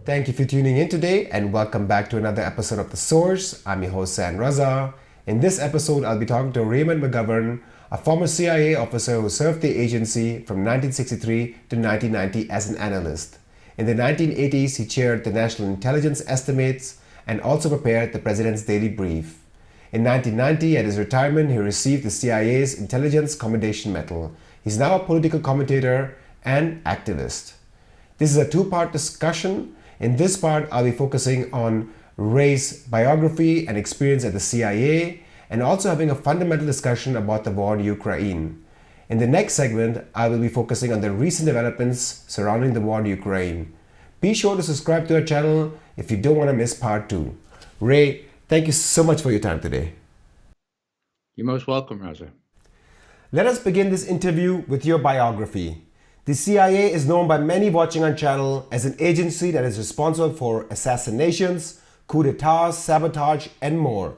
Thank you for tuning in today and welcome back to another episode of The Source. I'm your host, San Raza. In this episode, I'll be talking to Ray McGovern, a former CIA officer who served the agency from 1963 to 1990 as an analyst. In the 1980s, he chaired the National Intelligence Estimates and also prepared the President's Daily Brief. In 1990, at his retirement, he received the CIA's Intelligence Commendation Medal. He's now a political commentator and activist. This is a two-part discussion. In this part, I'll be focusing on Ray's biography and experience at the CIA, and also having a fundamental discussion about the war in Ukraine. In the next segment, I will be focusing on the recent developments surrounding the war in Ukraine. Be sure to subscribe to our channel if you don't want to miss part 2. Ray, thank you so much for your time today. You're most welcome, Raza. Let us begin this interview with your biography. The CIA is known by many watching our channel as an agency that is responsible for assassinations, coup d'etats, sabotage, and more.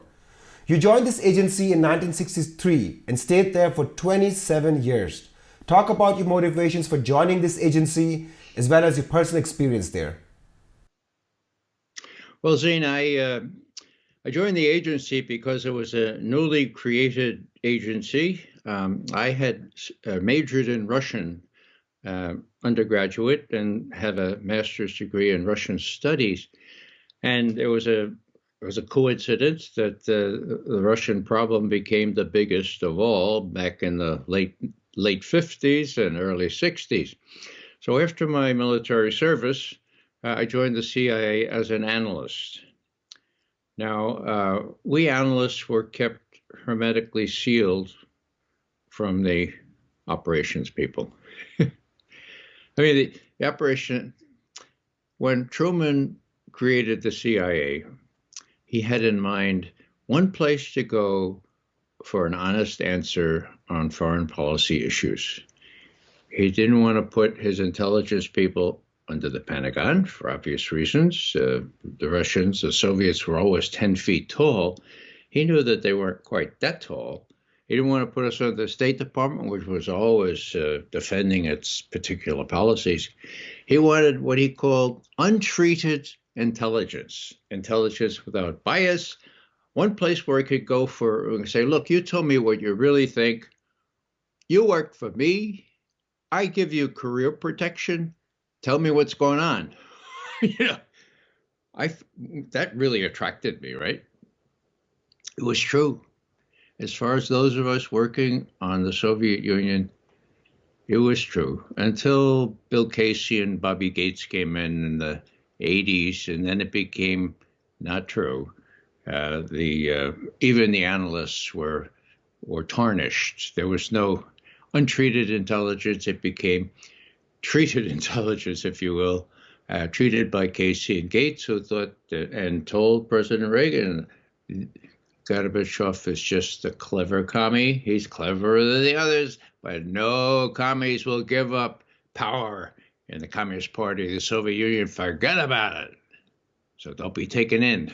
You joined this agency in 1963 and stayed there for 27 years. Talk about your motivations for joining this agency as well as your personal experience there. Well, Zane, I joined the agency because it was a newly created agency. I had majored in Russian undergraduate and had a master's degree in Russian studies. And there was a coincidence that the Russian problem became the biggest of all back in the late 50s and early 60s. So after my military service, I joined the CIA as an analyst. Now, we analysts were kept hermetically sealed from the operations people. I mean, the operation, when Truman created the CIA, he had in mind one place to go for an honest answer on foreign policy issues. He didn't want to put his intelligence people under the Pentagon for obvious reasons. The Russians, the Soviets were always 10 feet tall. He knew that they weren't quite that tall. He didn't want to put us under the State Department, which was always defending its particular policies. He wanted what he called untreated intelligence, intelligence without bias, one place where he could go for, say, look, you tell me what you really think. You work for me. I give you career protection. Tell me what's going on. That really attracted me, right? It was true. As far as those of us working on the Soviet Union, it was true until Bill Casey and Bobby Gates came in the 80s, and then it became not true. Even the analysts were tarnished. There was no untreated intelligence. It became treated intelligence, if you will, treated by Casey and Gates, who thought and told President Reagan, Gorbachev is just a clever commie. He's cleverer than the others, but no commies will give up power in the Communist Party of the Soviet Union. Forget about it. So don't be taken in.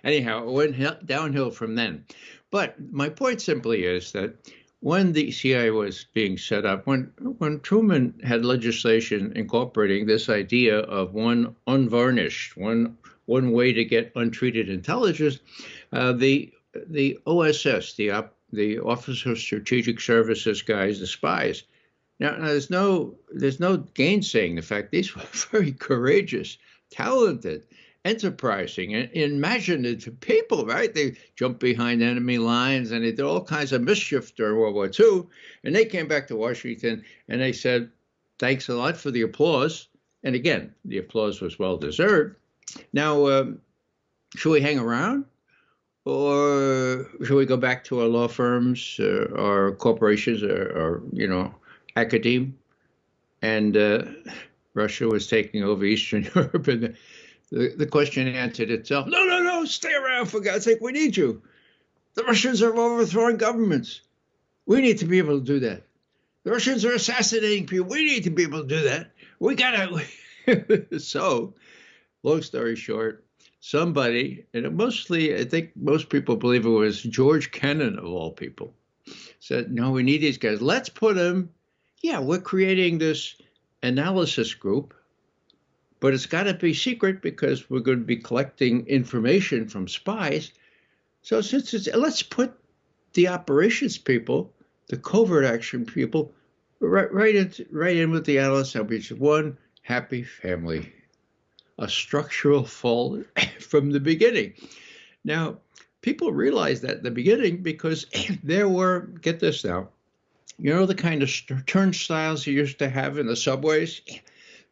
Anyhow, it went downhill from then. But my point simply is that when the CIA was being set up, when Truman had legislation incorporating this idea of one unvarnished, one way to get untreated intelligence, the OSS, the Office of Strategic Services guys, the spies. Now there's no gainsaying the fact these were very courageous, talented, enterprising, and imaginative people, right? They jumped behind enemy lines and they did all kinds of mischief during World War II. And they came back to Washington and they said, thanks a lot for the applause. And again, the applause was well deserved. Now, should we hang around? Or should we go back to our law firms or corporations or academe? And Russia was taking over Eastern Europe, and the question answered itself. No, stay around, for God's sake, we need you. The Russians are overthrowing governments. We need to be able to do that. The Russians are assassinating people. We need to be able to do that. We gotta. So, long story short, somebody, and I think most people believe it was George Kennan of all people, said, no, we need these guys. Let's put them, we're creating this analysis group but it's got to be secret because we're going to be collecting information from spies. So let's put the operations people, the covert action people, right in with the analysts, and we one happy family, a structural fault from the beginning. Now, people realized that at the beginning because there were, get this now, you know the kind of turnstiles you used to have in the subways?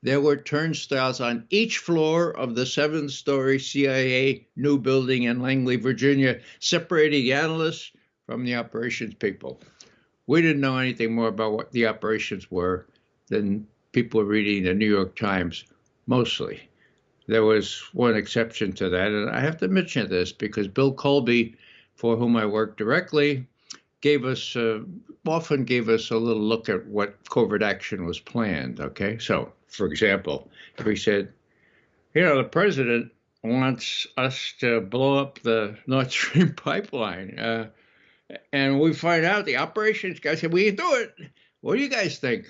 There were turnstiles on each floor of the 7-story CIA new building in Langley, Virginia, separating the analysts from the operations people. We didn't know anything more about what the operations were than people reading the New York Times, mostly. There was one exception to that, and I have to mention this because Bill Colby, for whom I worked directly, often gave us a little look at what covert action was planned, okay? So, for example, if we said, the president wants us to blow up the Nord Stream pipeline, and we find out the operations guy said, we can do it. What do you guys think?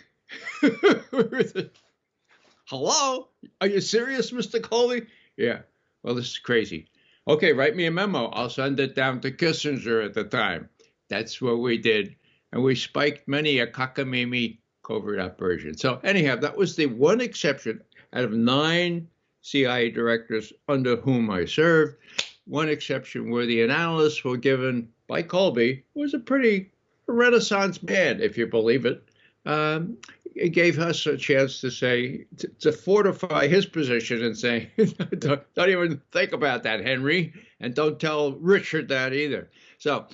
Hello? Are you serious, Mr. Colby? Yeah. Well, this is crazy. Okay, write me a memo. I'll send it down to Kissinger at the time. That's what we did. And we spiked many a cockamamie covert operation. So anyhow, that was the one exception out of 9 CIA directors under whom I served. One exception where the analysts were given by Colby was a pretty Renaissance man, if you believe it. It gave us a chance to say, to fortify his position and say, don't even think about that, Henry, and don't tell Richard that either. So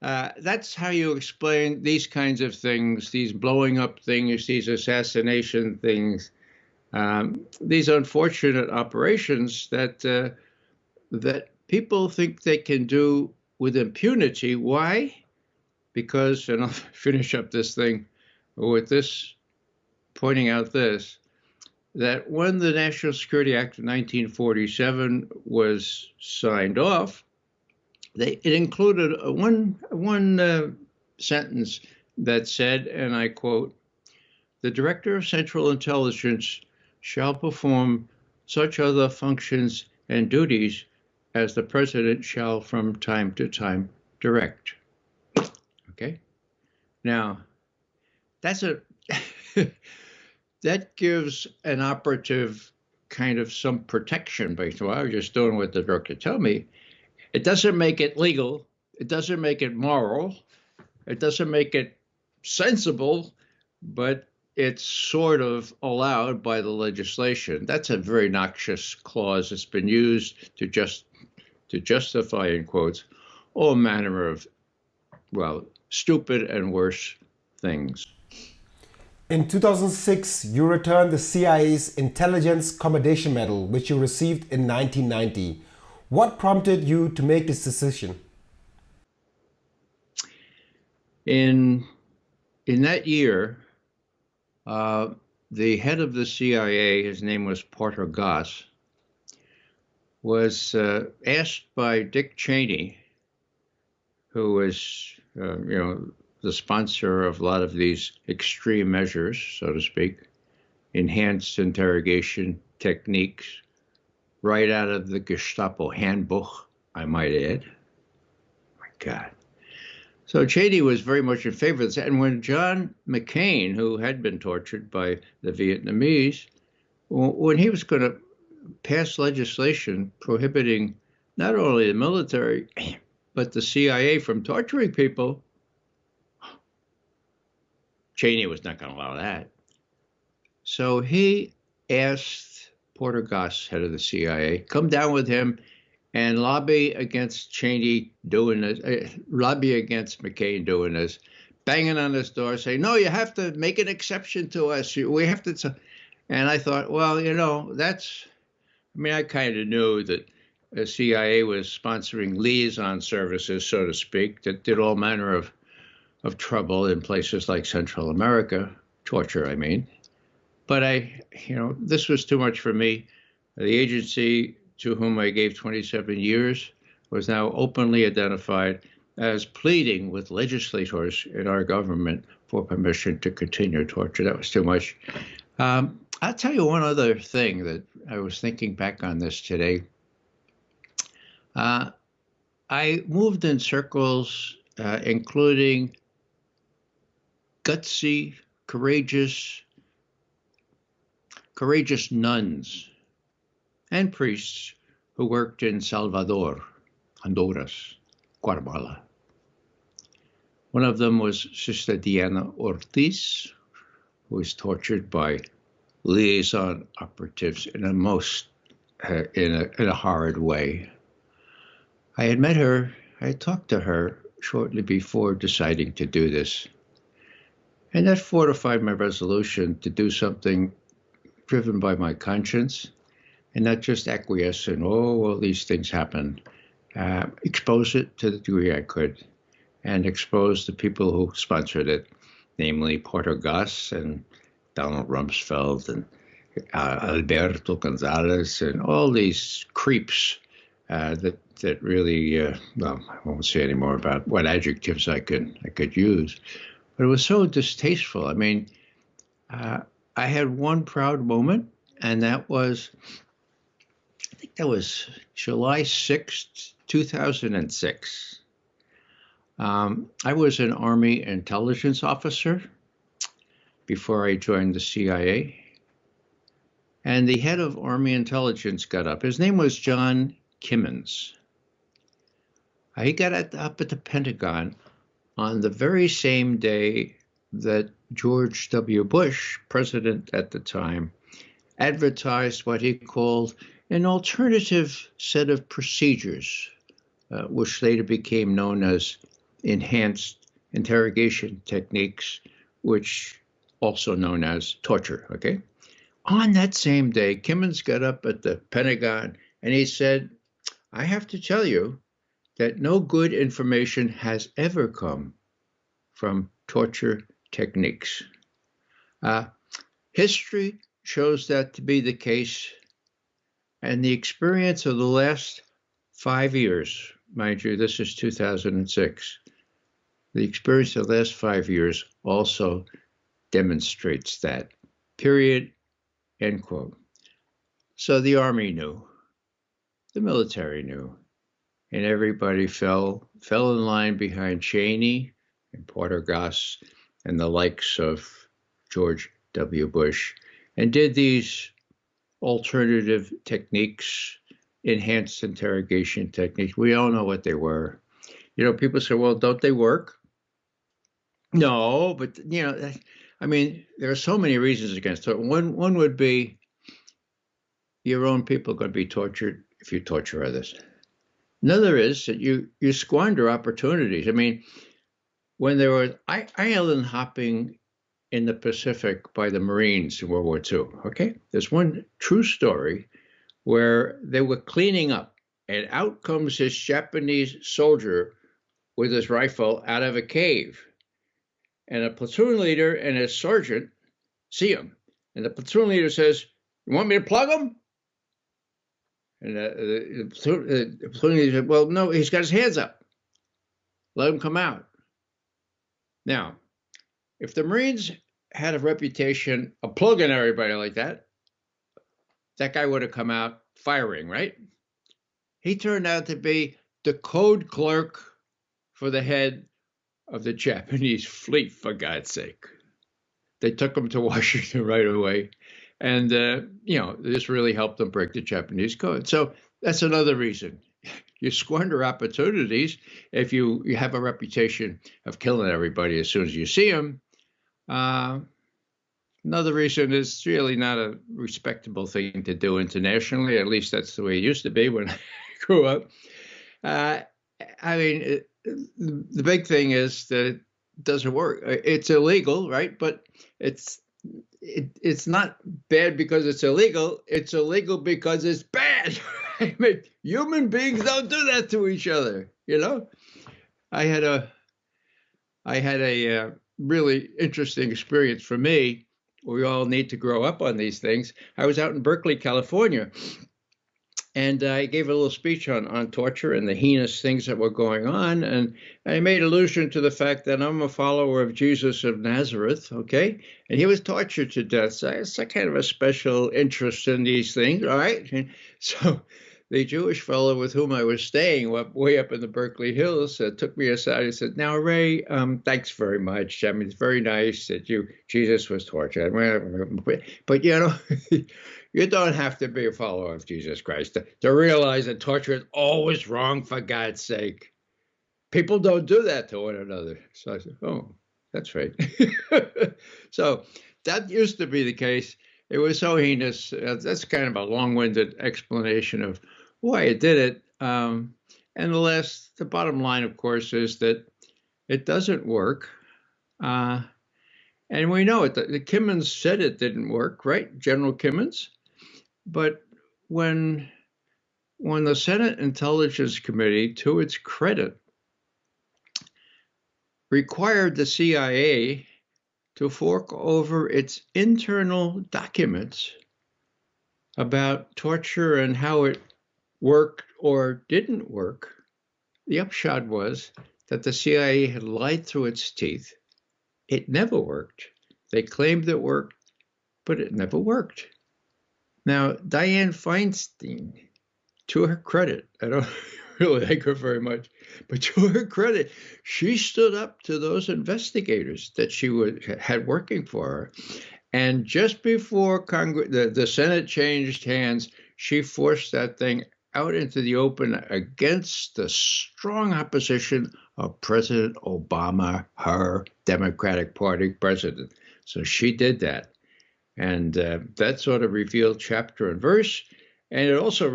that's how you explain these kinds of things, these blowing up things, these assassination things, these unfortunate operations that people think they can do with impunity. Why? Because, and I'll finish up this thing with this, pointing out this, that when the National Security Act of 1947 was signed off, it included one sentence that said, and I quote, "The Director of Central Intelligence shall perform such other functions and duties as the President shall from time to time direct." Okay? Now, that gives an operative kind of some protection based on, I was just doing what the director told me. It doesn't make it legal. It doesn't make it moral. It doesn't make it sensible, but it's sort of allowed by the legislation. That's a very noxious clause. It's been used to justify, in quotes, all manner of, stupid and worse things. In 2006, you returned the CIA's Intelligence Commendation Medal, which you received in 1990. What prompted you to make this decision? In that year, the head of the CIA, his name was Porter Goss, was asked by Dick Cheney, who was, the sponsor of a lot of these extreme measures, so to speak, enhanced interrogation techniques, right out of the Gestapo handbook, I might add. My God. So Cheney was very much in favor of this. And when John McCain, who had been tortured by the Vietnamese, when he was going to pass legislation prohibiting not only the military, but the CIA from torturing people, Cheney was not going to allow that. So he asked Porter Goss, head of the CIA, come down with him and lobby against Cheney doing this, lobby against McCain doing this, banging on his door, saying, no, you have to make an exception to us. We have to. And I thought, well, I kind of knew that the CIA was sponsoring liaison services, so to speak, that did all manner of trouble in places like Central America, torture, I mean. But this was too much for me. The agency to whom I gave 27 years was now openly identified as pleading with legislators in our government for permission to continue torture. That was too much. I'll tell you one other thing that I was thinking back on this today. I moved in circles, including gutsy, courageous nuns and priests who worked in Salvador, Honduras, Guatemala. One of them was Sister Diana Ortiz, who was tortured by liaison operatives in a horrid way. I had met her, I had talked to her shortly before deciding to do this. And that fortified my resolution to do something driven by my conscience and not just acquiesce in, oh, well, these things happen. Expose it to the degree I could and expose the people who sponsored it, namely Porter Goss and Donald Rumsfeld and Alberto Gonzalez and all these creeps that really, well, I won't say any more about what adjectives I could use, but it was so distasteful. I mean, I had one proud moment, and that was, I think that was July 6th, 2006. I was an Army intelligence officer before I joined the CIA. And the head of Army intelligence got up. His name was John Kimmons. He got up at the Pentagon on the very same day that George W. Bush, president at the time, advertised what he called an alternative set of procedures, which later became known as enhanced interrogation techniques, which also known as torture, okay? On that same day, Kimmons got up at the Pentagon and he said, I have to tell you that no good information has ever come from torture techniques. History shows that to be the case, and the experience of the last 5 years, mind you, this is 2006, the experience of the last 5 years also demonstrates that, period, end quote. So the Army knew, the military knew, and everybody fell in line behind Cheney and Porter Goss and the likes of George W. Bush and did these alternative techniques, enhanced interrogation techniques. We all know what they were. You know, people say, well, don't they work? No, but, you know, I mean, there are so many reasons against it. One would be your own people are going to be tortured if you torture others. Another is that you squander opportunities. I mean, when there was island hopping in the Pacific by the Marines in World War II, okay? There's one true story where they were cleaning up, and out comes this Japanese soldier with his rifle out of a cave. And a platoon leader and his sergeant see him. And the platoon leader says, you want me to plug him? And the platoon leader said, well, no, he's got his hands up. Let him come out. Now, if the Marines had a reputation of plugging everybody like that, that guy would have come out firing, right? He turned out to be the code clerk for the head of the Japanese fleet, for God's sake. They took him to Washington right away. And, you know, this really helped them break the Japanese code. So that's another reason. You squander opportunities if you have a reputation of killing everybody as soon as you see them. Another reason is it's really not a respectable thing to do internationally. At least that's the way it used to be when I grew up. I mean, the big thing is that it doesn't work. It's illegal, right? But it's not bad because it's illegal. It's illegal because it's bad. I mean, human beings don't do that to each other, you know? I had a really interesting experience for me. We all need to grow up on these things. I was out in Berkeley, California, And I gave a little speech on torture and the heinous things that were going on. And I made allusion to the fact that I'm a follower of Jesus of Nazareth, okay? And he was tortured to death. So it's a kind of a special interest in these things, all right? And so the Jewish fellow with whom I was staying way up in the Berkeley Hills took me aside and said, "Now, Ray, thanks very much. I mean, it's very nice that Jesus was tortured. But you know, you don't have to be a follower of Jesus Christ to realize that torture is always wrong, for God's sake. People don't do that to one another." So I said, "Oh, that's right." So that used to be the case. It was so heinous. That's kind of a long-winded explanation of why I did it. And the bottom line, of course, is that it doesn't work. And we know it. The Kimmons said it didn't work, right? General Kimmons. But when the Senate Intelligence Committee, to its credit, required the CIA to fork over its internal documents about torture and how it worked or didn't work, the upshot was that the CIA had lied through its teeth. It never worked. They claimed it worked, but it never worked. Now, Dianne Feinstein, to her credit, I don't really like her very much, but to her credit, she stood up to those investigators that she had working for her. And just before Congress, the Senate changed hands, she forced that thing out into the open against the strong opposition of President Obama, her Democratic Party president. So she did that. And that sort of revealed chapter and verse. And it also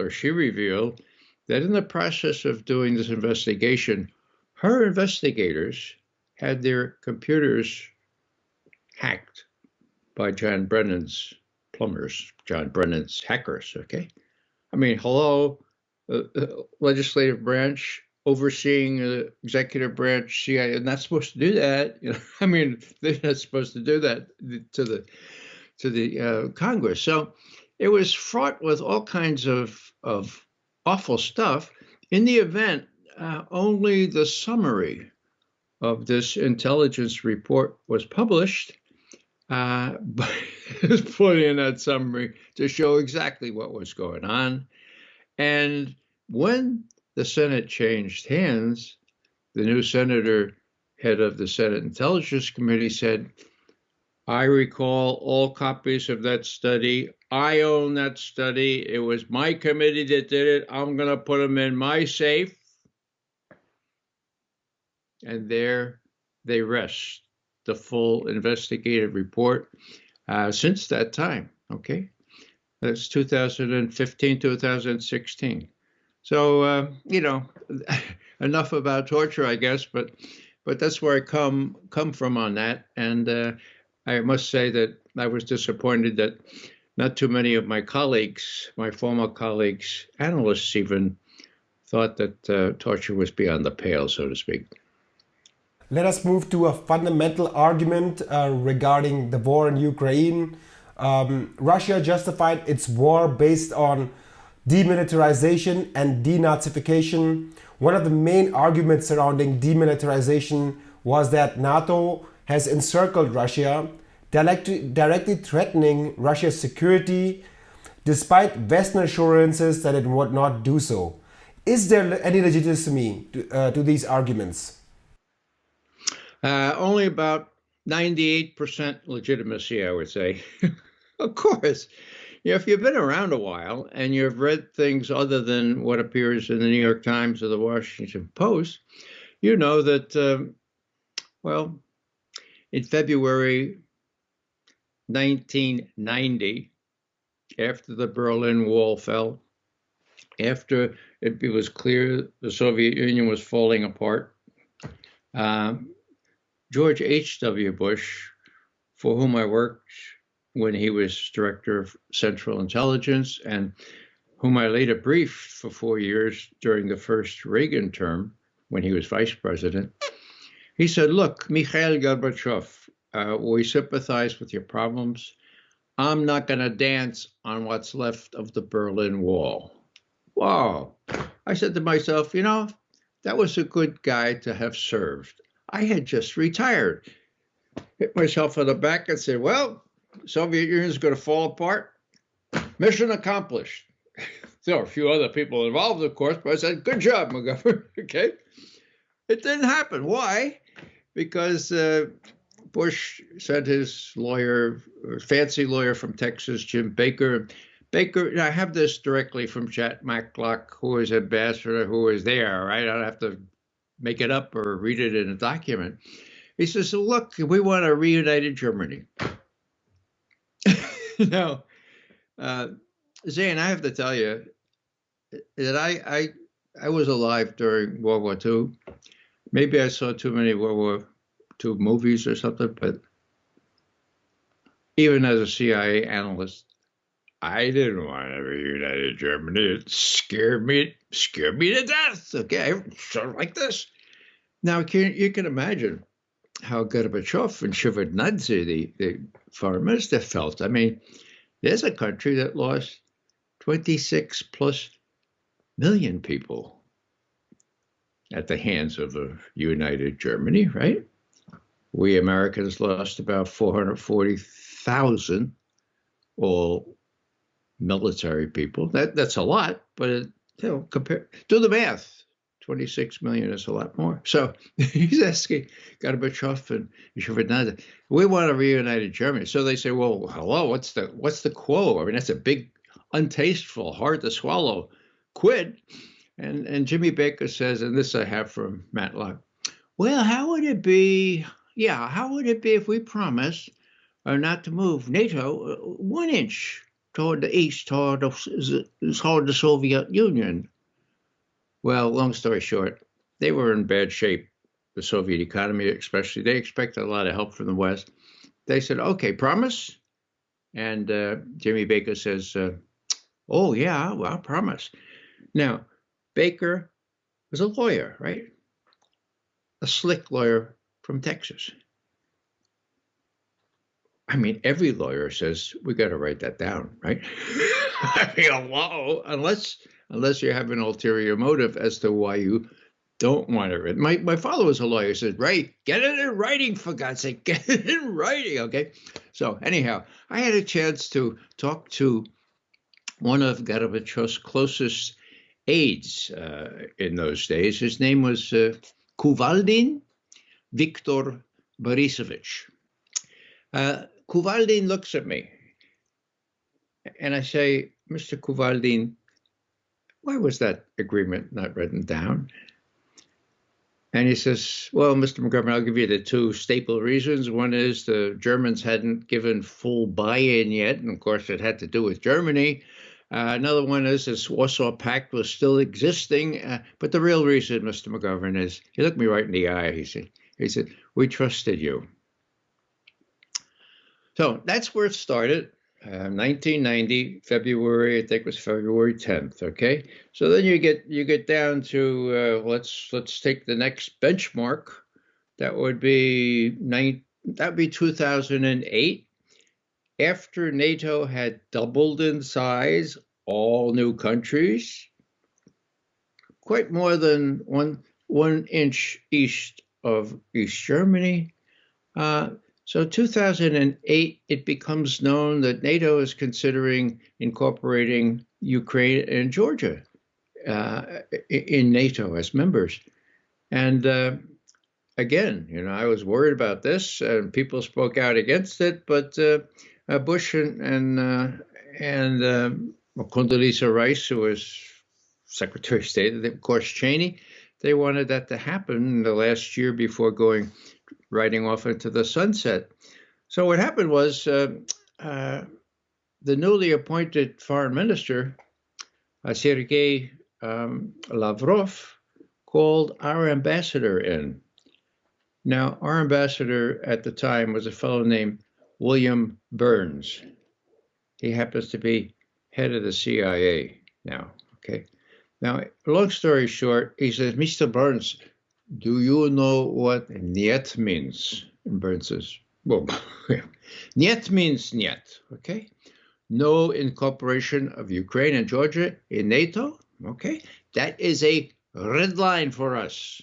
she revealed, that in the process of doing this investigation, her investigators had their computers hacked by John Brennan's plumbers, John Brennan's hackers, okay? I mean, hello, legislative branch overseeing the executive branch, CIA, they're not supposed to do that. You know, I mean, they're not supposed to do that to the Congress. So it was fraught with all kinds of awful stuff. In the event, only the summary of this intelligence report was published, but there's plenty in that summary to show exactly what was going on. And when the Senate changed hands, the new senator, head of the Senate Intelligence Committee, said, "I recall all copies of that study. I own that study. It was my committee that did it. I'm going to put them in my safe." And there they rest, the full investigative report since that time, okay? That's 2015, 2016. So, enough about torture, I guess, but that's where I come from on that. And I must say that I was disappointed that not too many of my colleagues, my former colleagues, analysts even, thought that torture was beyond the pale, so to speak. Let us move to a fundamental argument regarding the war in Ukraine. Russia justified its war based on demilitarization and denazification. One of the main arguments surrounding demilitarization was that NATO has encircled Russia, directly threatening Russia's security, despite Western assurances that it would not do so. Is there any legitimacy to these arguments? Only about 98% legitimacy, I would say. Of course, if you've been around a while and you've read things other than what appears in the New York Times or the Washington Post, you know that, in February 1990, after the Berlin Wall fell, after it was clear the Soviet Union was falling apart, George H.W. Bush, for whom I worked when he was director of Central Intelligence and whom I later briefed for 4 years during the first Reagan term when he was vice president, he said, "Look, Mikhail Gorbachev, we sympathize with your problems, I'm not going to dance on what's left of the Berlin Wall. Wow. I said to myself, that was a good guy to have served. I had just retired. Hit myself on the back and said, well, Soviet Union is going to fall apart. Mission accomplished. There were a few other people involved, of course, but I said, good job, McGovern. Okay. It didn't happen. Why? Because Bush sent his lawyer, fancy lawyer from Texas, Jim Baker. Baker, I have this directly from Chet Matlock, who was ambassador, who was there, right? I don't have to make it up or read it in a document. He says, so look, we want a reunited Germany. Now, Zane, I have to tell you that I was alive during World War II. Maybe I saw too many World War II movies or something, but even as a CIA analyst, I didn't want a reunited Germany. It scared me to death. Okay, sort of like this. Now, you can imagine how Gorbachev and Shevardnadze, the foreign minister, felt. I mean, there's a country that lost 26 plus million people at the hands of a united Germany, right? We Americans lost about 440,000, all military people. That's a lot, but do the math. 26 million is a lot more. So he's asking Gorbachev and Shevardnadze, we want a reunited Germany. So they say, well, hello, what's the quo? I mean, that's a big, untasteful, hard to swallow quid. And Jimmy Baker says, and this I have from Matlock, well, how would it be if we promise not to move NATO 1 inch toward the east, toward the Soviet Union? Well, long story short, they were in bad shape, the Soviet economy especially. They expected a lot of help from the West. They said, okay, promise? And Jimmy Baker says, oh, yeah, well, promise. Now, Baker was a lawyer, right? A slick lawyer from Texas. I mean, every lawyer says, we got to write that down, right? I mean, hello, unless you have an ulterior motive as to why you don't want it written. My father was a lawyer. He said, Ray, get it in writing, for God's sake. Get it in writing, okay? So anyhow, I had a chance to talk to one of Gorbachev's closest aides in those days. His name was Kuvaldin Viktor Borisovich. Kuvaldin looks at me, and I say, Mr. Kuvaldin, why was that agreement not written down? And he says, well, Mr. McGovern, I'll give you the two staple reasons. One is the Germans hadn't given full buy-in yet, and of course it had to do with Germany. Another one is this Warsaw Pact was still existing. But the real reason, Mr. McGovern, is he looked me right in the eye. He said, we trusted you. So that's where it started. 1990, February, I think it was February 10th. Okay, so then you get down to let's take the next benchmark. That would be 2008. After NATO had doubled in size, all new countries, quite more than one inch east of East Germany. So 2008, it becomes known that NATO is considering incorporating Ukraine and Georgia in NATO as members. And again, I was worried about this, and people spoke out against it. But Bush and Condoleezza Rice, who was Secretary of State, and of course Cheney, they wanted that to happen in the last year before riding off into the sunset. So what happened was the newly appointed foreign minister, Sergei Lavrov, called our ambassador in. Now, our ambassador at the time was a fellow named William Burns. He happens to be head of the CIA now, okay? Now, long story short, he says, Mr. Burns, do you know what "niet" means? And Burns says, well, Niet means niet, okay? No incorporation of Ukraine and Georgia in NATO, okay? That is a red line for us.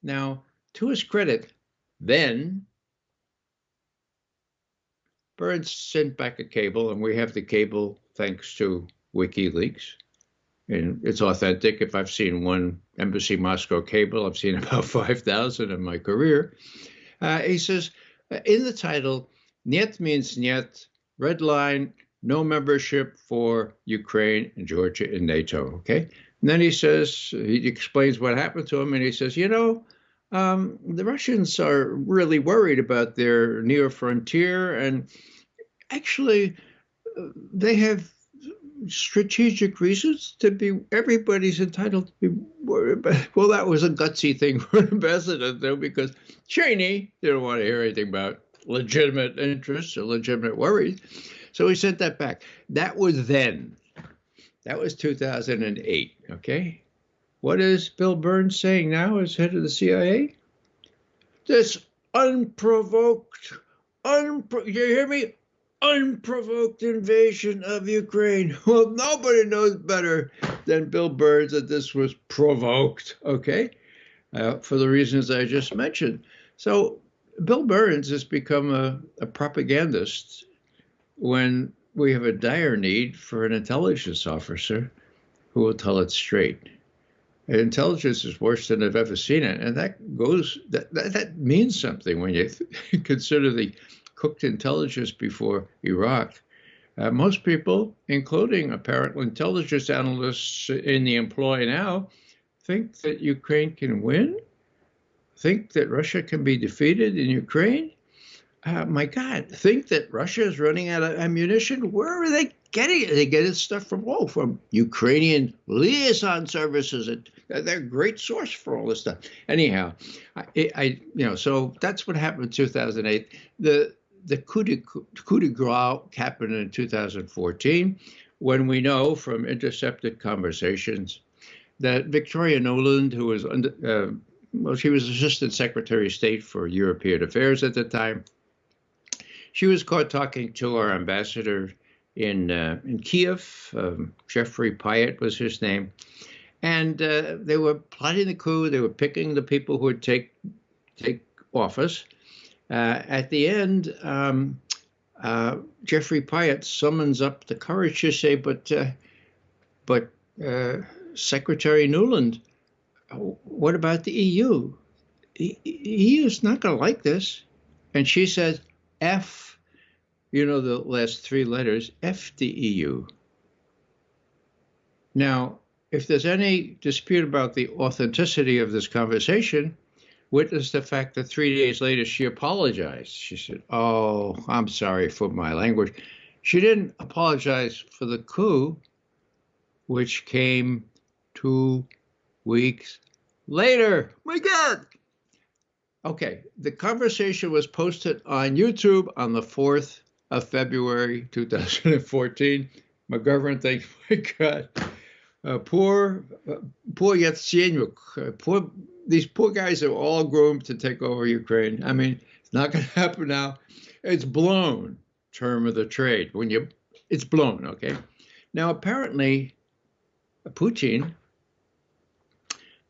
Now, to his credit, then Burns sent back a cable, and we have the cable thanks to WikiLeaks. And it's authentic. If I've seen one Embassy Moscow cable, I've seen about 5,000 in my career. He says, in the title, Niet means niet, red line, no membership for Ukraine and Georgia in NATO, okay? And then he says, he explains what happened to him, and he says, the Russians are really worried about their near frontier, and actually, they have strategic reasons to be, everybody's entitled to be worried about. Well, that was a gutsy thing for an ambassador, though, because Cheney didn't want to hear anything about legitimate interests or legitimate worries. So he sent that back. That was then. That was 2008, okay? What is Bill Burns saying now as head of the CIA? This unprovoked, you hear me? Unprovoked invasion of Ukraine. Well, nobody knows better than Bill Burns that this was provoked, okay? For the reasons I just mentioned. So Bill Burns has become a propagandist when we have a dire need for an intelligence officer who will tell it straight. And intelligence is worse than I've ever seen it, and that means something when you consider the cooked intelligence before Iraq. Most people, including apparent intelligence analysts in the employ now, think that Ukraine can win, think that Russia can be defeated in Ukraine. My God, think that Russia is running out of ammunition? Where are they getting it? They get this stuff from Wolff, from Ukrainian liaison services. They're a great source for all this stuff. Anyhow, so that's what happened in 2008. The coup de grace happened in 2014, when we know from intercepted conversations that Victoria Nuland, who was she was Assistant Secretary of State for European Affairs at the time, she was caught talking to our ambassador in Kiev. Jeffrey Pyatt was his name, and they were plotting the coup. They were picking the people who would take office. At the end, Jeffrey Pyatt summons up the courage to say, but Secretary Nuland, what about the EU? EU is not going to like this. And she said, F, the last three letters, F the EU. Now, if there's any dispute about the authenticity of this conversation, witness the fact that 3 days later she apologized. She said, "Oh, I'm sorry for my language." She didn't apologize for the coup, which came 2 weeks later. My God. Okay, the conversation was posted on YouTube on the 4th of February, 2014. McGovern thinks, my God, poor Yatsenyuk, these poor guys are all groomed to take over Ukraine. I mean, it's not going to happen now. It's blown, term of the trade. It's blown, okay? Now, apparently, Putin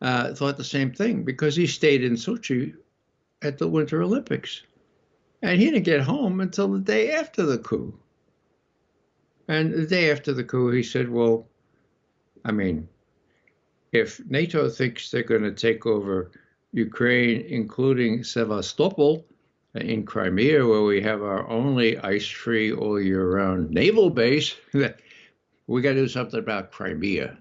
thought the same thing, because he stayed in Sochi at the Winter Olympics. And he didn't get home until the day after the coup. And the day after the coup, he said, well, I mean, if NATO thinks they're going to take over Ukraine, including Sevastopol in Crimea, where we have our only ice-free all year-round naval base, we got to do something about Crimea.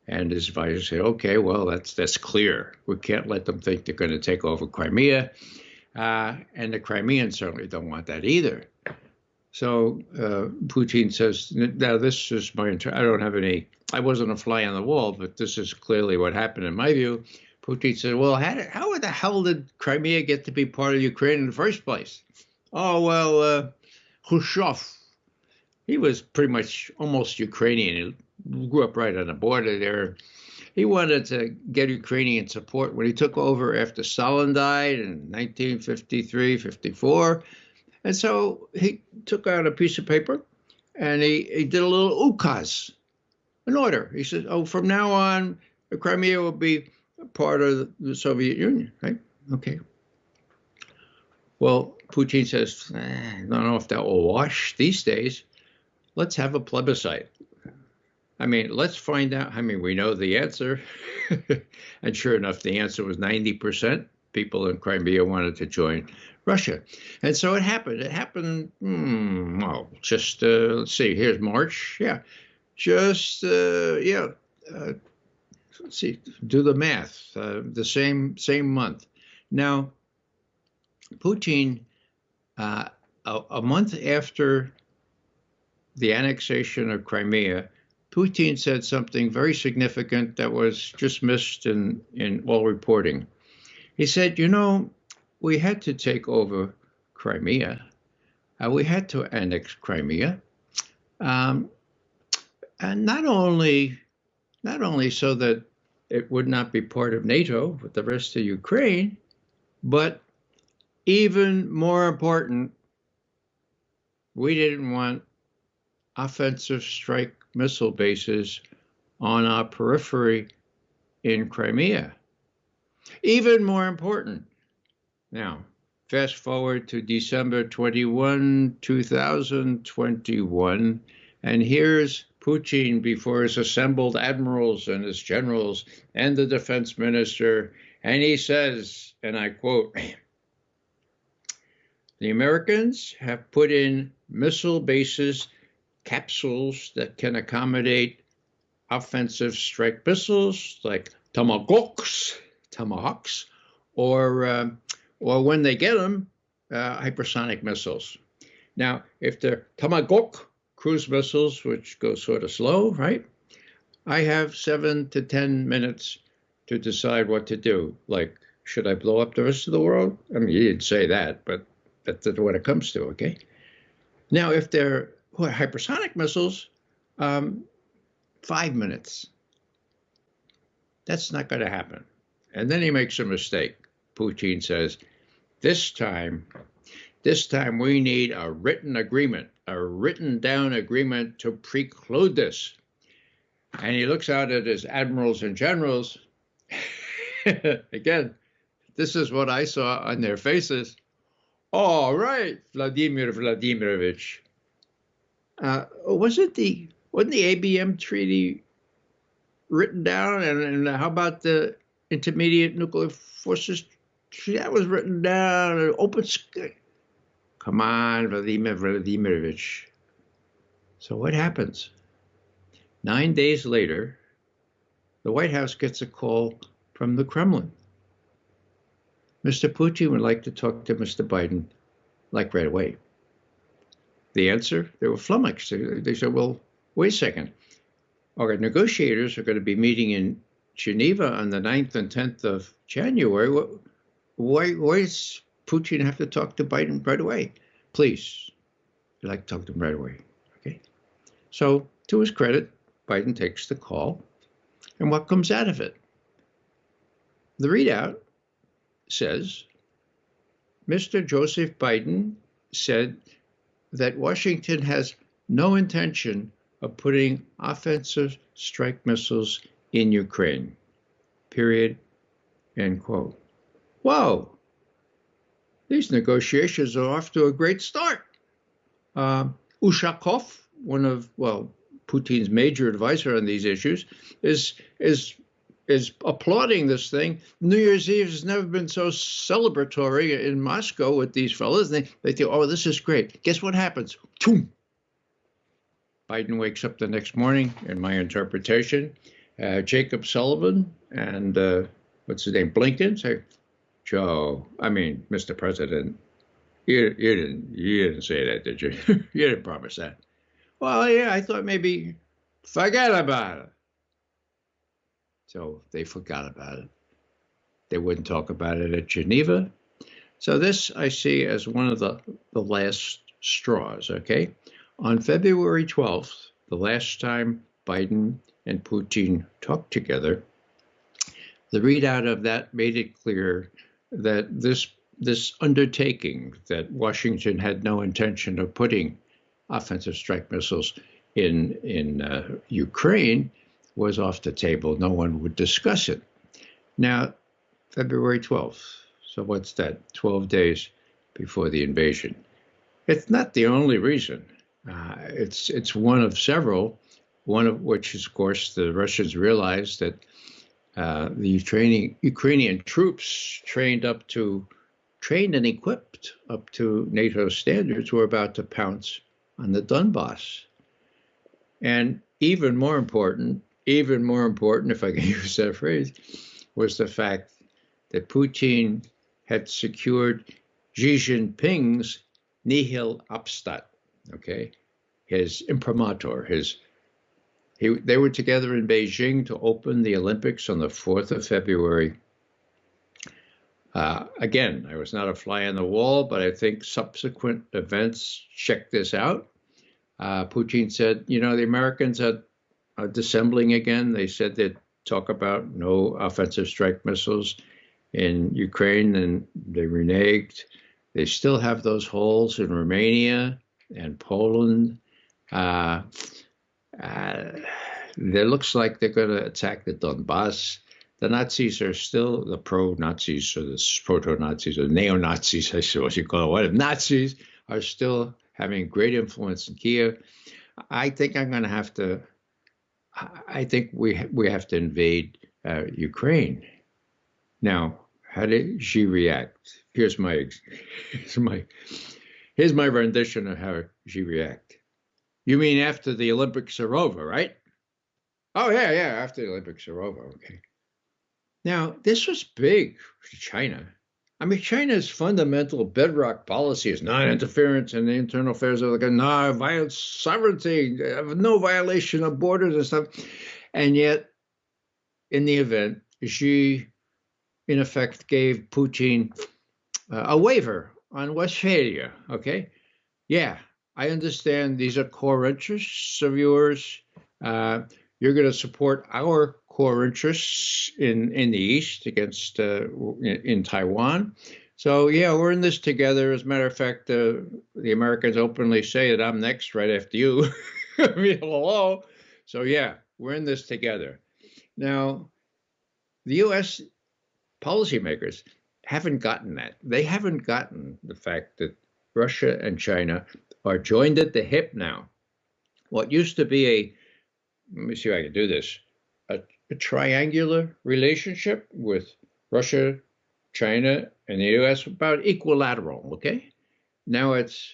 And his advisor said, okay, well, that's clear. We can't let them think they're going to take over Crimea. And the Crimeans certainly don't want that either. So Putin says, now this is I wasn't a fly on the wall, but this is clearly what happened in my view. Putin said, well, how the hell did Crimea get to be part of Ukraine in the first place? Oh, well, Khrushchev, he was pretty much almost Ukrainian. He grew up right on the border there. He wanted to get Ukrainian support when he took over after Stalin died in 1953, 54. And so he took out a piece of paper and he did a little ukaz, an order. He said, oh, from now on, the Crimea will be part of the Soviet Union, right? Okay. Well, Putin says, I don't know if that will wash these days. Let's have a plebiscite. I mean, let's find out. I mean, we know the answer. And sure enough, the answer was 90%. People in Crimea wanted to join Russia. And so it happened. It happened, just, let's see, here's March. Yeah, just, let's see, do the math, the same month. Now, Putin, a month after the annexation of Crimea, Putin said something very significant that was just missed in all reporting. He said, we had to take over Crimea. We had to annex Crimea. And not only so that it would not be part of NATO with the rest of Ukraine, but even more important, we didn't want offensive strike missile bases on our periphery in Crimea. Even more important. Now, fast forward to December 21, 2021, and here's Putin before his assembled admirals and his generals and the defense minister, and he says, and I quote, the Americans have put in missile bases, capsules that can accommodate offensive strike missiles like Tomahawks, or when they get them, hypersonic missiles. Now, if they're Tomahawk cruise missiles, which go sort of slow, right? I have 7 to 10 minutes to decide what to do. Like, should I blow up the rest of the world? I mean, you didn't say that, but that's what it comes to, okay? Now, if they're hypersonic missiles, 5 minutes. That's not going to happen. And then he makes a mistake. Putin says, this time we need a written agreement, a written down agreement to preclude this. And he looks out at his admirals and generals. Again, this is what I saw on their faces. All right, Vladimir Vladimirovich. Wasn't the ABM treaty written down? And how about the Intermediate Nuclear Forces treaty? That was written down. Open. Come on, Vladimir Vladimirovich. So what happens? 9 days later, the White House gets a call from the Kremlin. Mr. Putin would like to talk to Mr. Biden, like right away. The answer, they were flummoxed. They said, well, wait a second. Our negotiators are going to be meeting in Geneva on the 9th and 10th of January. Why does Putin have to talk to Biden right away? Please, I'd like to talk to him right away. Okay. So, to his credit, Biden takes the call. And what comes out of it? The readout says, Mr. Joseph Biden said that Washington has no intention of putting offensive strike missiles in Ukraine, period, end quote. Whoa, these negotiations are off to a great start. Ushakov, one of, Putin's major advisor on these issues, is applauding this thing. New Year's Eve has never been so celebratory in Moscow with these fellas. They think, oh, this is great. Guess what happens? Boom. Biden wakes up the next morning, in my interpretation, Jacob Sullivan and what's his name, Blinken, say, Mr. President, you didn't say that, did you? You didn't promise that. Well, yeah, I thought maybe forget about it. So they forgot about it. They wouldn't talk about it at Geneva. So this I see as one of the last straws, okay? On February 12th, the last time Biden and Putin talked together, the readout of that made it clear that this this undertaking that Washington had no intention of putting offensive strike missiles in Ukraine was off the table. No one would discuss it. Now, February 12th. So what's that? 12 days before the invasion. It's not the only reason. It's one of several. One of which is, of course, the Russians realized that the Ukrainian troops trained and equipped up to NATO standards were about to pounce on the Donbass. And even more important, if I can use that phrase, was the fact that Putin had secured Xi Jinping's nihil obstat, okay, his imprimatur, they were together in Beijing to open the Olympics on the 4th of February. Again, I was not a fly on the wall, but I think subsequent events checked this out. Putin said, the Americans are dissembling again. They said they'd talk about no offensive strike missiles in Ukraine, and they reneged. They still have those holes in Romania and Poland. It looks like they're going to attack the Donbass. The Nazis are still, the pro-Nazis or the proto-Nazis or neo-Nazis, I suppose you call it, Nazis are still having great influence in Kiev. I think we have to invade Ukraine. Now, how did Xi react? Here's my rendition of how Xi react. You mean after the Olympics are over, right? Oh, yeah, after the Olympics are over, okay. Now, this was big for China. I mean, China's fundamental bedrock policy is non-interference in the internal affairs of the country, sovereignty, no violation of borders and stuff. And yet, in the event, Xi, in effect, gave Putin a waiver on Westphalia, okay? Yeah, I understand these are core interests of yours. You're going to support our core interests in the East against in Taiwan. So, yeah, we're in this together. As a matter of fact, the Americans openly say that I'm next right after you. I mean, hello. So, yeah, we're in this together. Now, the U.S. policymakers haven't gotten that. They haven't gotten the fact that Russia and China are joined at the hip now. What used to be let me see if I can do this, a triangular relationship with Russia, China, and the U.S. about equilateral, okay? Now it's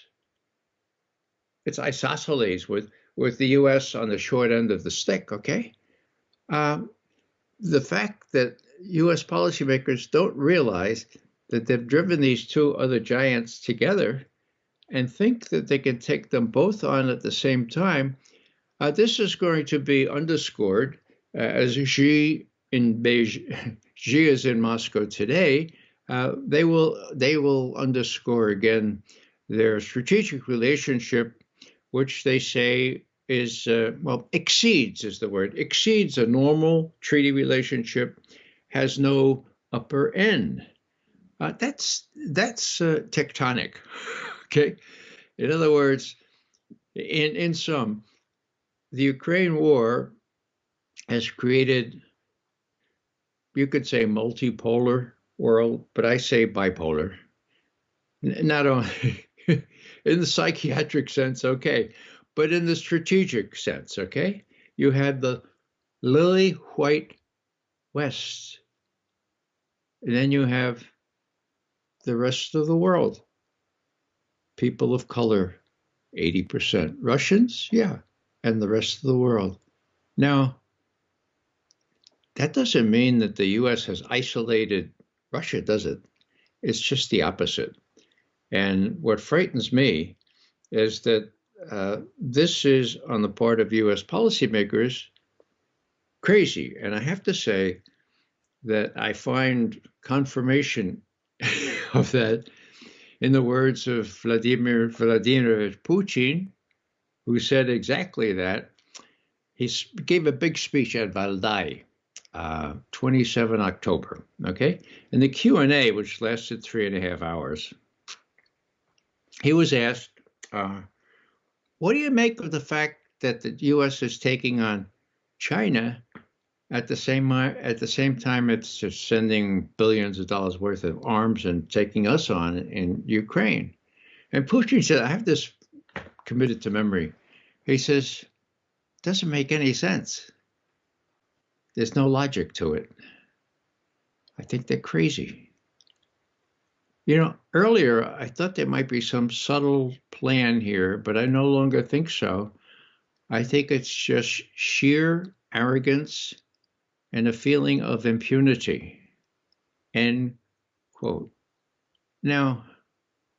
isosceles with the U.S. on the short end of the stick, okay? The fact that U.S. policymakers don't realize that they've driven these two other giants together and think that they can take them both on at the same time, this is going to be underscored as Xi is in Moscow today. They will underscore again their strategic relationship, which they say is exceeds is the word, exceeds a normal treaty relationship, has no upper end. That's tectonic. Okay, in other words, in sum, the Ukraine war has created, you could say, multipolar world, but I say bipolar. Not only in the psychiatric sense, okay, but in the strategic sense, okay? You had the lily white West, and then you have the rest of the world. People of color, 80%. Russians, yeah, and the rest of the world. Now, that doesn't mean that the U.S. has isolated Russia, does it? It's just the opposite. And what frightens me is that this is, on the part of U.S. policymakers, crazy. And I have to say that I find confirmation of that in the words of Vladimir Putin, who said exactly that. He gave a big speech at Valdai 27 October, okay? In the Q&A, which lasted 3.5 hours, he was asked, what do you make of the fact that the U.S. is taking on China at the same time it's just sending billions of dollars worth of arms and taking us on in Ukraine? And Putin said, I have this committed to memory. He says, doesn't make any sense. There's no logic to it. I think they're crazy. You know, earlier I thought there might be some subtle plan here, but I no longer think so. I think it's just sheer arrogance and a feeling of impunity. End quote. Now,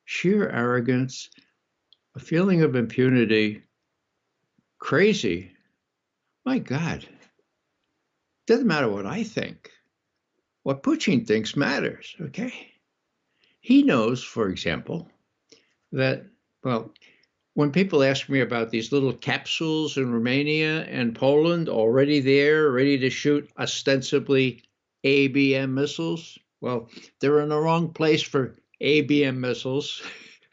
sheer arrogance, a feeling of impunity, crazy. My God. Doesn't matter what I think. What Putin thinks matters, okay? He knows, for example, that, well, when people ask me about these little capsules in Romania and Poland already there, ready to shoot ostensibly ABM missiles, well, they're in the wrong place for ABM missiles,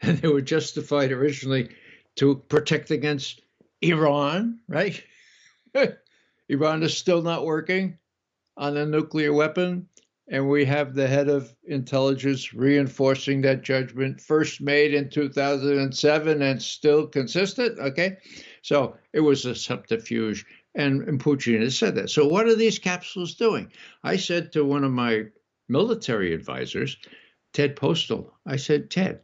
and they were justified originally to protect against Iran, right? Iran is still not working on a nuclear weapon, and we have the head of intelligence reinforcing that judgment, first made in 2007 and still consistent, okay? So it was a subterfuge, and Putin has said that. So what are these capsules doing? I said to one of my military advisors, Ted Postal, I said, Ted,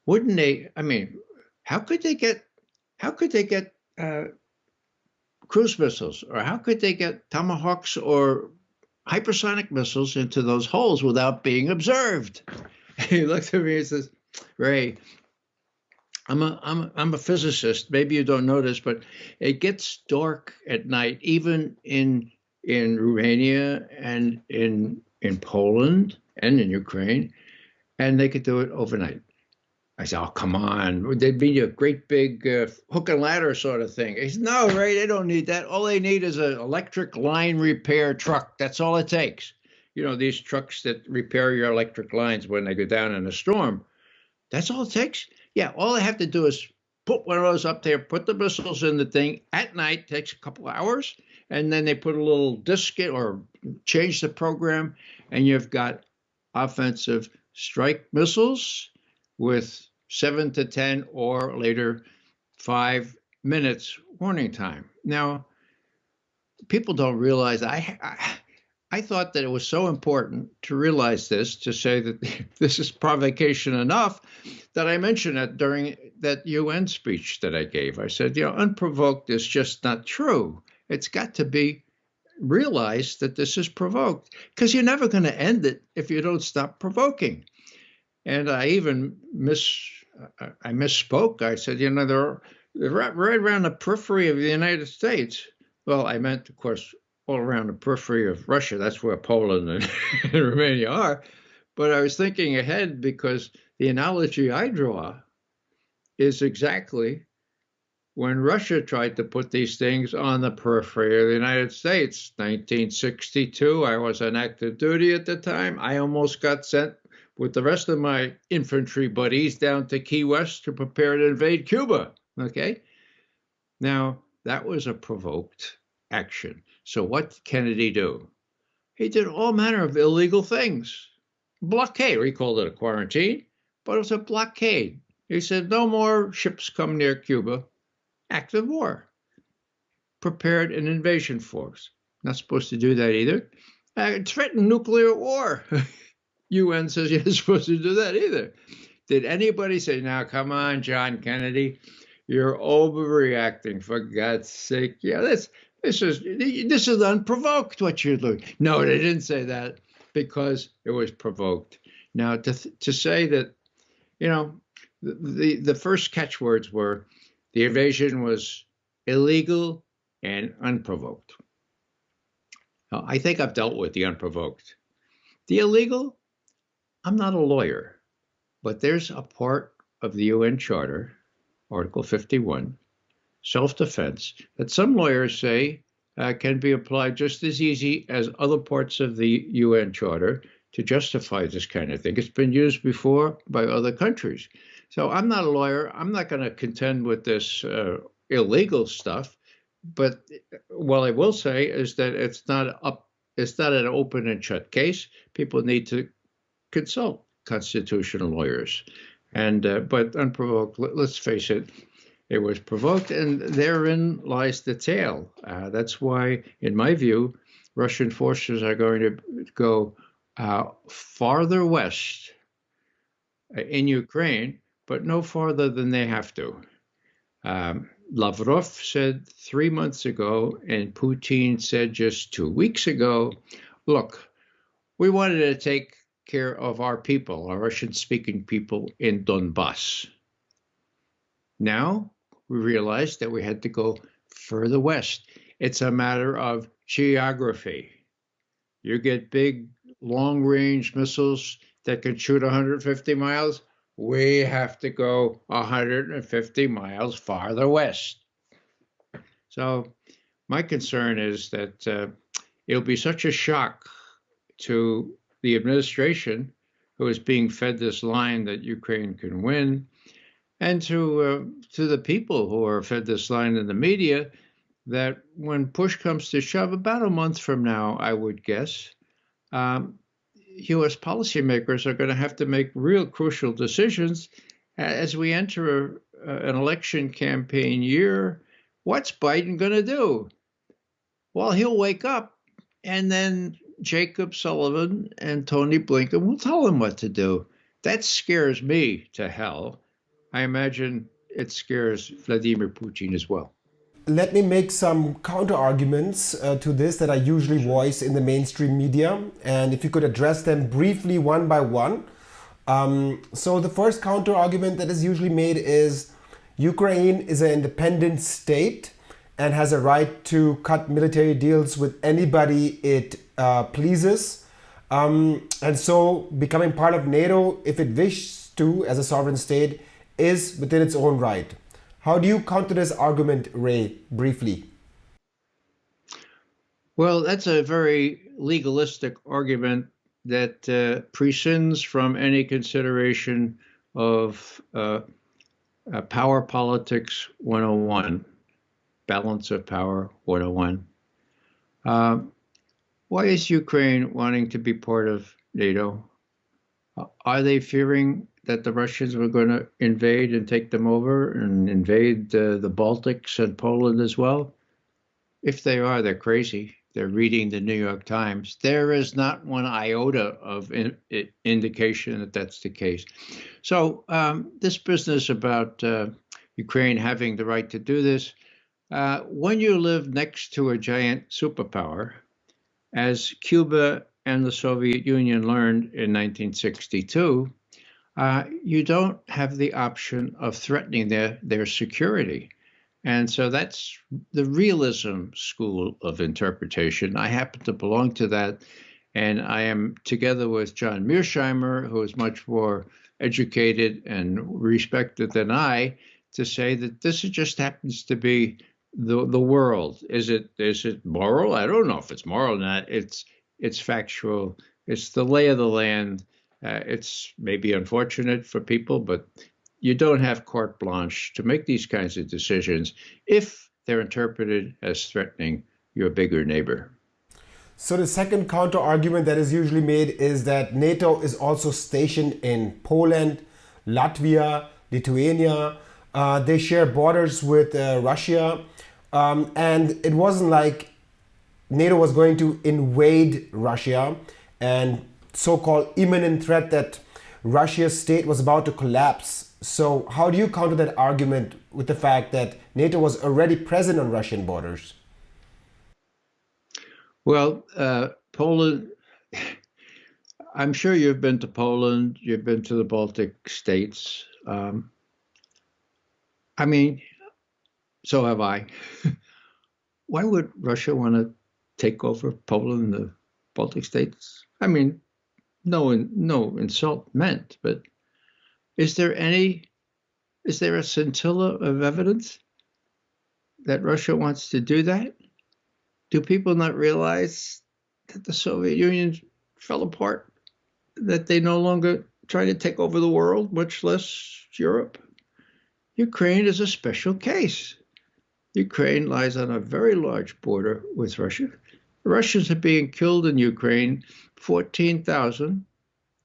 wouldn't they, I mean, how could they get cruise missiles, or how could they get Tomahawks or hypersonic missiles into those holes without being observed? He looked at me and says, Ray, I'm a physicist. Maybe you don't know this, but it gets dark at night, even in Romania and in Poland and in Ukraine, and they could do it overnight. I said, oh, come on. They'd be a great big hook and ladder sort of thing. He said, no, Ray, they don't need that. All they need is an electric line repair truck. That's all it takes. You know, these trucks that repair your electric lines when they go down in a storm. That's all it takes? Yeah, all they have to do is put one of those up there, put the missiles in the thing at night, takes a couple of hours, and then they put a little disk in or change the program, and you've got offensive strike missiles with 7 to 10 or later 5 minutes warning time. Now, people don't realize, I thought that it was so important to realize this, to say that this is provocation enough, that I mentioned it during that UN speech that I gave. I said, you know, unprovoked is just not true. It's got to be realized that this is provoked, because you're never going to end it if you don't stop provoking. And I even misspoke. I said, you know, they're right around the periphery of the United States. Well, I meant, of course, all around the periphery of Russia. That's where Poland and Romania are. But I was thinking ahead, because the analogy I draw is exactly when Russia tried to put these things on the periphery of the United States. 1962, I was on active duty at the time. I almost got sent with the rest of my infantry buddies down to Key West to prepare to invade Cuba, okay? Now, that was a provoked action. So what did Kennedy do? He did all manner of illegal things. Blockade, we called it a quarantine, but it was a blockade. He said, no more ships come near Cuba. Act of war. Prepared an invasion force. Not supposed to do that either. Threatened nuclear war. UN says you're not supposed to do that either. Did anybody say, now, come on, John Kennedy, you're overreacting, for God's sake? Yeah, this is unprovoked, what you're doing. No, they didn't say that, because it was provoked. Now, to say that, you know, the first catchwords were the invasion was illegal and unprovoked. Now, I think I've dealt with the unprovoked. The illegal, I'm not a lawyer, but there's a part of the UN Charter, Article 51, self-defense, that some lawyers say can be applied just as easy as other parts of the UN Charter to justify this kind of thing. It's been used before by other countries. So I'm not a lawyer. I'm not going to contend with this illegal stuff. But what I will say is that it's not an open and shut case. People need to consult constitutional lawyers. And but unprovoked, let's face it, it was provoked, and therein lies the tale. That's why, in my view, Russian forces are going to go farther west in Ukraine, but no farther than they have to. Lavrov said 3 months ago, and Putin said just 2 weeks ago, look, we wanted to take care of our people, our Russian-speaking people in Donbass. Now we realized that we had to go further west. It's a matter of geography. You get big, long-range missiles that can shoot 150 miles. We have to go 150 miles farther west. So my concern is that it'll be such a shock to the administration, who is being fed this line that Ukraine can win, and to the people who are fed this line in the media, that when push comes to shove, about a month from now, I would guess, U.S. policymakers are going to have to make real crucial decisions as we enter an election campaign year. What's Biden going to do? Well, he'll wake up, and then Jacob Sullivan and Tony Blinken will tell him what to do. That scares me to hell. I imagine it scares Vladimir Putin as well. Let me make some counter arguments to this that I usually voice in the mainstream media, and if you could address them briefly one by one. So the first counter argument that is usually made is Ukraine is an independent state and has a right to cut military deals with anybody it pleases. And so becoming part of NATO, if it wishes to, as a sovereign state, is within its own right. How do you counter this argument, Ray, briefly? Well, that's a very legalistic argument that prescinds from any consideration of power politics 101, balance of power 101. Why is Ukraine wanting to be part of NATO? Are they fearing that the Russians were going to invade and take them over and invade the Baltics and Poland as well? If they are, they're crazy. They're reading the New York Times. There is not one iota of indication that that's the case. So this business about Ukraine having the right to do this, when you live next to a giant superpower, as Cuba and the Soviet Union learned in 1962, you don't have the option of threatening their security. And so that's the realism school of interpretation. I happen to belong to that. And I am together with John Mearsheimer, who is much more educated and respected than I, to say that this just happens to be the world. Is it moral? I don't know if it's moral or not. It's factual. It's the lay of the land. It's maybe unfortunate for people, but you don't have carte blanche to make these kinds of decisions if they're interpreted as threatening your bigger neighbor. So the second counter argument that is usually made is that NATO is also stationed in Poland, Latvia, Lithuania. They share borders with Russia. And it wasn't like NATO was going to invade Russia, and so-called imminent threat that Russia's state was about to collapse. So how do you counter that argument with the fact that NATO was already present on Russian borders? Well, Poland, I'm sure you've been to Poland, you've been to the Baltic states. I mean, so have I. Why would Russia want to take over Poland and the Baltic states? I mean, no insult meant, but is there a scintilla of evidence that Russia wants to do that? do people not realize that the Soviet Union fell apart, that they no longer try to take over the world, much less Europe? Ukraine is a special case. Ukraine lies on a very large border with Russia. The Russians are being killed in Ukraine, 14,000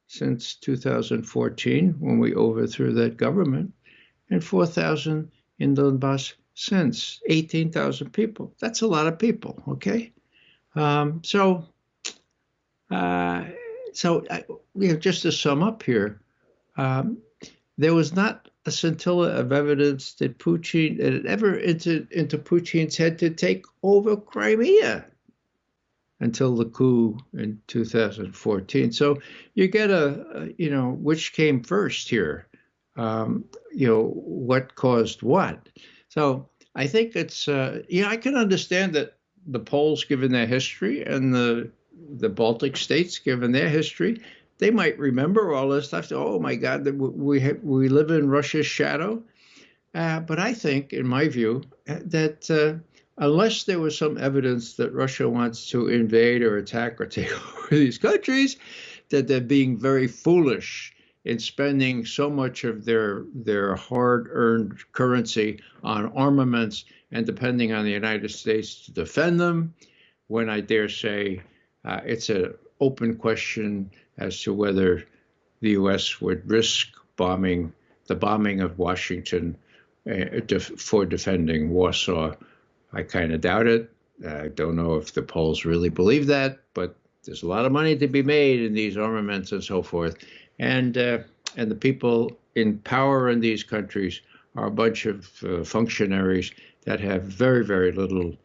since 2014, when we overthrew that government, and 4,000 in Donbass since, 18,000 people. That's a lot of people, okay? Just to sum up here, there was not a scintilla of evidence that Putin had ever entered into Putin's head to take over Crimea until the coup in 2014. So you get which came first here, what caused what. So I think it's, I can understand that the Poles, given their history, and the Baltic states, given their history, they might remember all this stuff. Oh my God, we live in Russia's shadow. But I think, in my view, that unless there was some evidence that Russia wants to invade or attack or take over these countries, that they're being very foolish in spending so much of their hard-earned currency on armaments and depending on the United States to defend them, when I dare say it's an open question as to whether the U.S. would risk the bombing of Washington for defending Warsaw. I kind of doubt it. I don't know if the Poles really believe that, but there's a lot of money to be made in these armaments and so forth. And the people in power in these countries are a bunch of functionaries that have very, very little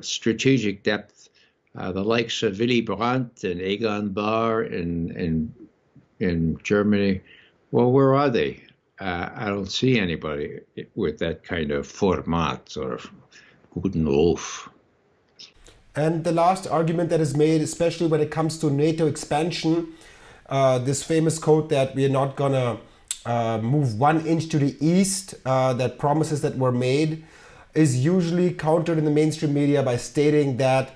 strategic depth. The likes of Willy Brandt and Egon Bahr in Germany, well, where are they? I don't see anybody with that kind of format or guten Wolff. And the last argument that is made, especially when it comes to NATO expansion, this famous quote that we are not going to move 1 inch to the east, that promises that were made, is usually countered in the mainstream media by stating that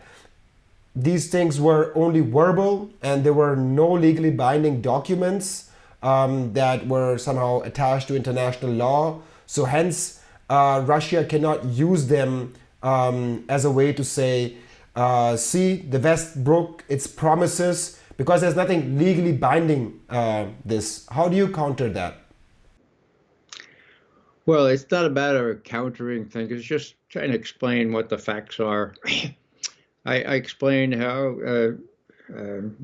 these things were only verbal and there were no legally binding documents that were somehow attached to international law. So hence, Russia cannot use them as a way to say, see, the West broke its promises, because there's nothing legally binding this. How do you counter that? Well, it's not a matter of countering things. It's just trying to explain what the facts are. I explained how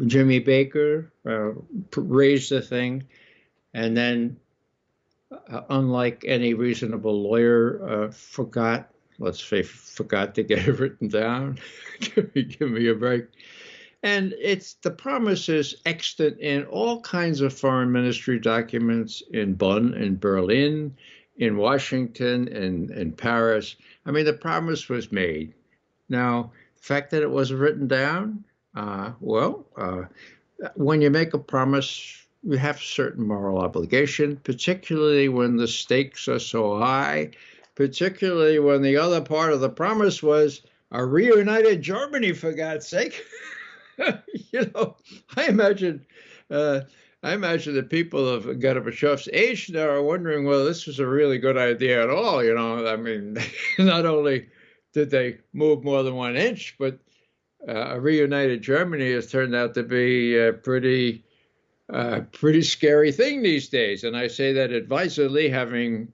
Jimmy Baker raised the thing, and then, unlike any reasonable lawyer, forgot to get it written down. Give me a break. And it's the promise is extant in all kinds of foreign ministry documents in Bonn, in Berlin, in Washington, in Paris. I mean, the promise was made. Now, the fact that it wasn't written down, when you make a promise, you have a certain moral obligation, particularly when the stakes are so high, particularly when the other part of the promise was a reunited Germany, for God's sake. I imagine the people of Gorbachev's age now are wondering, well, this was a really good idea at all. I mean, not only did they move more than 1 inch, but a reunited Germany has turned out to be a pretty scary thing these days. And I say that advisedly, having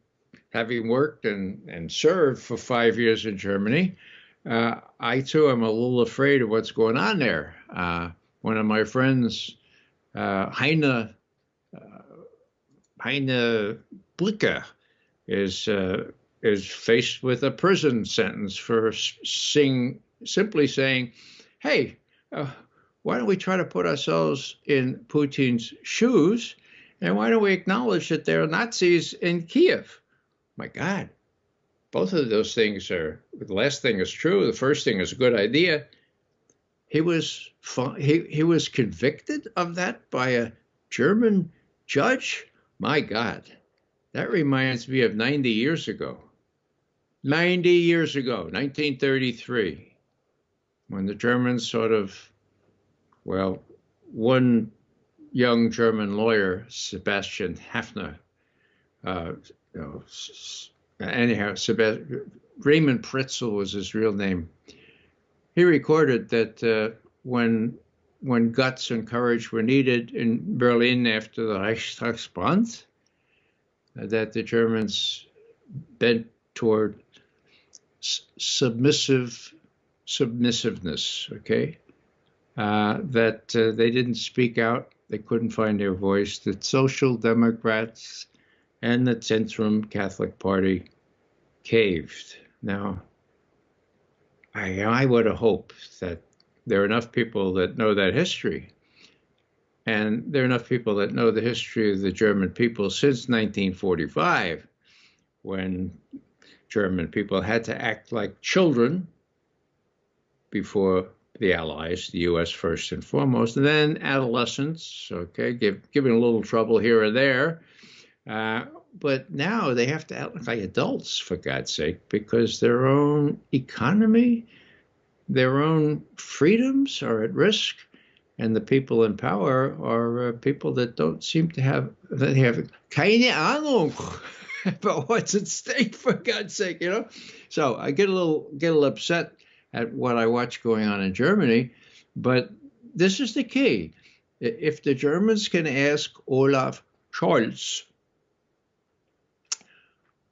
worked and served for 5 years in Germany. I, too, am a little afraid of what's going on there. One of my friends, Heine Blicke, is faced with a prison sentence for simply saying, hey, why don't we try to put ourselves in Putin's shoes, and why don't we acknowledge that there are Nazis in Kiev? My God. Both of those things are, the last thing is true. The first thing is a good idea. He was convicted of that by a German judge. My God, that reminds me of 90 years ago. 90 years ago, 1933. when the Germans sort of, well, one young German lawyer, Sebastian Hafner, anyhow, Raymond Pretzel was his real name. He recorded that when guts and courage were needed in Berlin after the Reichstagsbrand, that the Germans bent toward submissiveness, okay? That they didn't speak out, they couldn't find their voice. The Social Democrats and the Zentrum Catholic Party caved. Now, I would have hoped that there are enough people that know that history, and there are enough people that know the history of the German people since 1945, when German people had to act like children before the Allies, the U.S. first and foremost, and then adolescents, okay, giving a little trouble here or there. But now they have to act like adults, for God's sake, because their own economy, their own freedoms are at risk, and the people in power are people that don't seem to have, they have keine Ahnung about what's at stake, for God's sake, you know? So I get a little upset at what I watch going on in Germany, but this is the key. If the Germans can ask Olaf Scholz,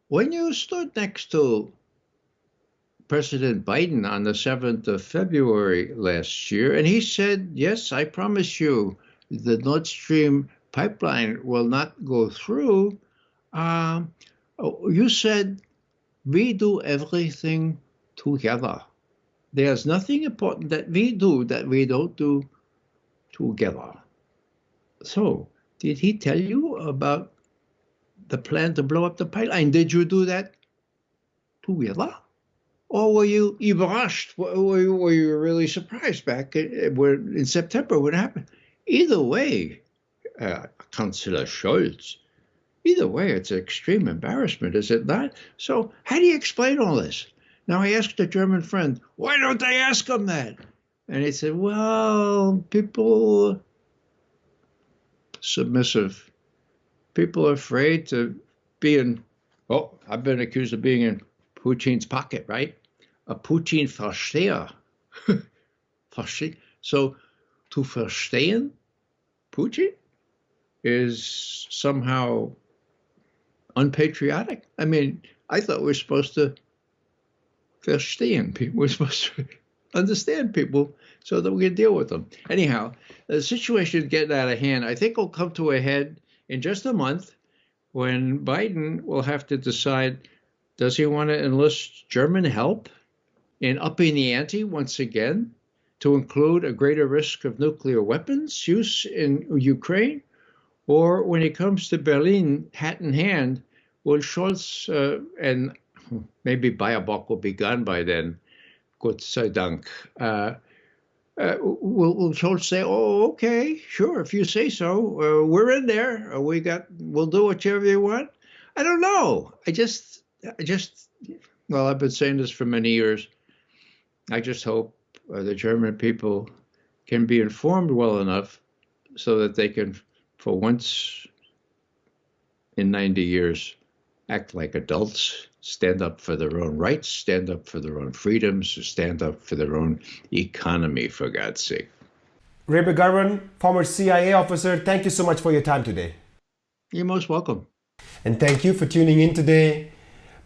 when you stood next to President Biden on the 7th of February last year, and he said, yes, I promise you, the Nord Stream pipeline will not go through, you said, we do everything together. There's nothing important that we do that we don't do together. So, did he tell you about the plan to blow up the pipeline? Did you do that together? Or were you überrascht? Were you really surprised back in September when it happened? Either way, Chancellor Scholz, either way, it's an extreme embarrassment, is it not? So how do you explain all this? Now, I asked a German friend, why don't they ask him that? And he said, well, people submissive. People are afraid to be in, I've been accused of being in Putin's pocket, right? A Putin Versteher. So to verstehen Putin is somehow unpatriotic. I mean, I thought we were supposed to verstehen people. We're supposed to understand people so that we can deal with them. Anyhow, the situation is getting out of hand. I think it'll come to a head in just a month when Biden will have to decide, does he want to enlist German help in upping the ante once again to include a greater risk of nuclear weapons use in Ukraine? Or when it comes to Berlin, hat in hand, will Scholz and maybe Baerbock will be gone by then, Gott sei Dank, will Scholz say, oh, okay, sure, if you say so, we're in there, we'll do whatever you want? I don't know. Well, I've been saying this for many years. I just hope the German people can be informed well enough so that they can, for once in 90 years, act like adults, stand up for their own rights, stand up for their own freedoms, stand up for their own economy, for God's sake. Ray McGovern, former CIA officer, thank you so much for your time today. You're most welcome. And thank you for tuning in today.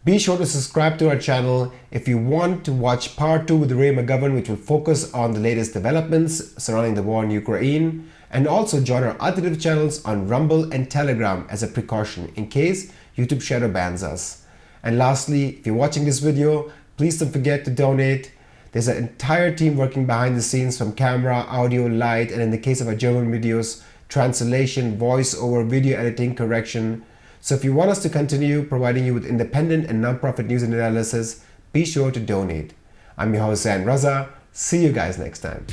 Be sure to subscribe to our channel if you want to watch part 2 with Ray McGovern, which will focus on the latest developments surrounding the war in Ukraine, and also join our alternative channels on Rumble and Telegram as a precaution in case YouTube shadow bans us. And lastly, if you're watching this video, please don't forget to donate. There's an entire team working behind the scenes, from camera, audio, light, and in the case of our German videos, translation, voiceover, video editing, correction. So if you want us to continue providing you with independent and non-profit news and analysis, be sure to donate. I'm your host, Raza. See you guys next time.